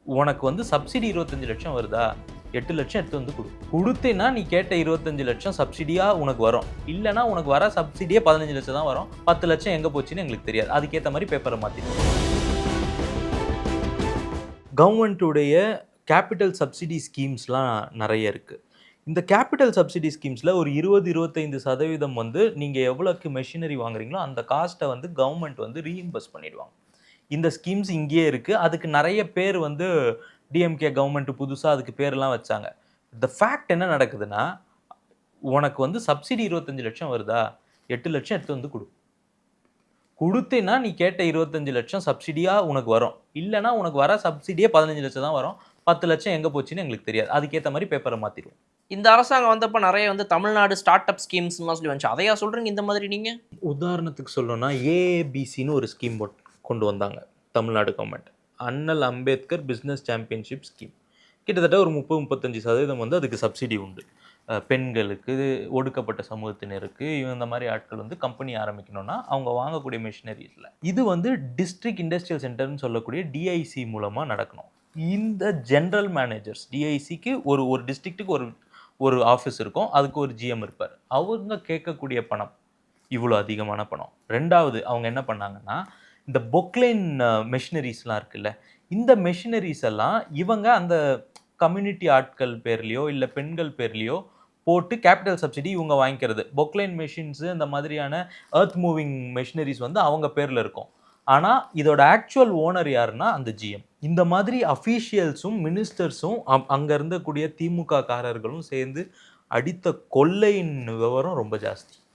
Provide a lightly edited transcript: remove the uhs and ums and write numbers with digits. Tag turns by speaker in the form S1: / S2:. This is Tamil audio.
S1: உனக்கு வந்து சப்சிடி 25 லட்சம் வருதா? 8 லட்சம் எடுத்து வந்து குடு. குடுத்தீன்னா நீ கேட்ட 25 லட்சம் சப்சிடியா உனக்கு வரும். இல்லன்னா உனக்கு வர சப்சிடியே 15 லட்சம் தான் வரும். 10 லட்சம் எங்க போச்சுன்னு எங்களுக்கு தெரியாது. அதுக்கேத்த மாரி பேப்பர மாத்திடுவோம். கவர்மெண்ட்டுடைய கேப்பிட்டல் சப்சிடி ஸ்கீம்ஸ்லாம் நெறைய இருக்கு. இந்த கேப்பிட்டல் சப்சிடி ஸ்கீம்ஸ்ல ஒரு 20, 25% வந்து நீங்க எவ்வளவுக்கு மெஷினரி வாங்குறீங்களோ அந்த காஸ்ட்ட வந்து கவர்மெண்ட் வந்து ரீஇம்பர்ஸ் பண்ணிடுவாங்க. இந்த ஸ்கீம்ஸ் இங்கேயே இருக்கு. அதுக்கு நெறைய பேர் வந்து டிஎம்கே கவர்மெண்ட் புதுசா அதுக்கு பேர்லாம் வச்சாங்க. தி ஃபேக்ட் என்ன நடக்குதுன்னா, உனக்கு வந்து சப்சிடி 25 லட்சம் வருதா? 8 லட்சம் எடுத்து வந்து குடு. குடுத்தீன்னா நீ கேட்ட 25 லட்சம் சப்சிடியா உனக்கு வரும். இல்லன்னா உனக்கு வர சப்சிடியே 15 லட்சம் தான் வரும். 10 லட்சம் எங்க போச்சுன்னு எங்களுக்கு தெரியாது. அதுக்கேத்த மாரி பேப்பர மாத்திருவோம்.
S2: இந்த அரசாங்கம் வந்தப்ப நெறைய வந்து தமிழ்நாடு ஸ்டார்ட் அப் ஸ்கீம்ஸ்லாம் சொல்லி வந்துச்சு. அதையா சொல்றீங்க இந்த மாதிரி நீங்க?
S1: உதாரணத்துக்கு சொல்லணும்னா, ஏஏபிசின்னு ஒரு ஸ்கீம் கொண்டு வந்தாங்க. தமிழ்நாடு கவர்மெண்ட். அண்ணல் அம்பேத்கர் பிசினஸ் சாம்பியன்ஷிப் ஸ்கீம். கிட்டத்தட்ட ஒரு 30, 35% வந்து அதுக்கு சப்சிடி உண்டு. பெண்களுக்கு, ஒடுக்கப்பட்ட சமூகத்தினருக்கு, இந்த மாரி ஆட்கள் வந்து கம்பெனி ஆரம்பிக்கணும்னா, அவங்க வாங்கக்கூடிய மெஷினரீஸ்ல. இது வந்து டிஸ்ட்ரிக்ட் இண்டஸ்ட்ரியல் சென்டர்ன்னு சொல்லக்கூடிய டிஐசி மூலமா நடக்கணும். இந்த ஜெனரல் மேனேஜர்ஸ் டிஐசிக்கு ஒரு ஒரு டிஸ்ட்ரிக்ட்டுக்கு ஒரு ஒரு ஆஃபீஸ் இருக்கும். அதுக்கு ஒரு ஜிஎம் இருப்பார். அவங்க கேட்கக்கூடிய பணம் இவ்வளோ அதிகமான பணம். 2வது அவங்க என்ன பண்ணாங்கன்னா, இந்த பொக்லைன் மெஷினரீஸ்லாம் இருக்குல்ல, இந்த மெஷினரீஸ் எல்லாம் இவங்க அந்த கம்யூனிட்டி ஆட்கள் பேர்லயோ, இல்ல பெண்கள் பேர்லயோ போட்டு கேப்பிட்டல் சப்சிடி இவங்க வாங்கிக்கிறது. பொக்லைன் மெஷின்ஸ் இந்த மாதிரியான எர்த் மூவிங் மெஷினரீஸ் வந்து அவங்க பேர்ல இருக்கும். ஆனா, இதோட ஆக்சுவல் ஓனர் யாருன்னா அந்த ஜிஎம். இந்த மாதிரி அஃபிஷியல்ஸும், மினிஸ்டர்ஸும் அங்க இருந்தக்கூடிய திமுக காரர்களும் சேர்ந்து அடித்த கொள்ளையின் விவரம் ரொம்ப ஜாஸ்தி.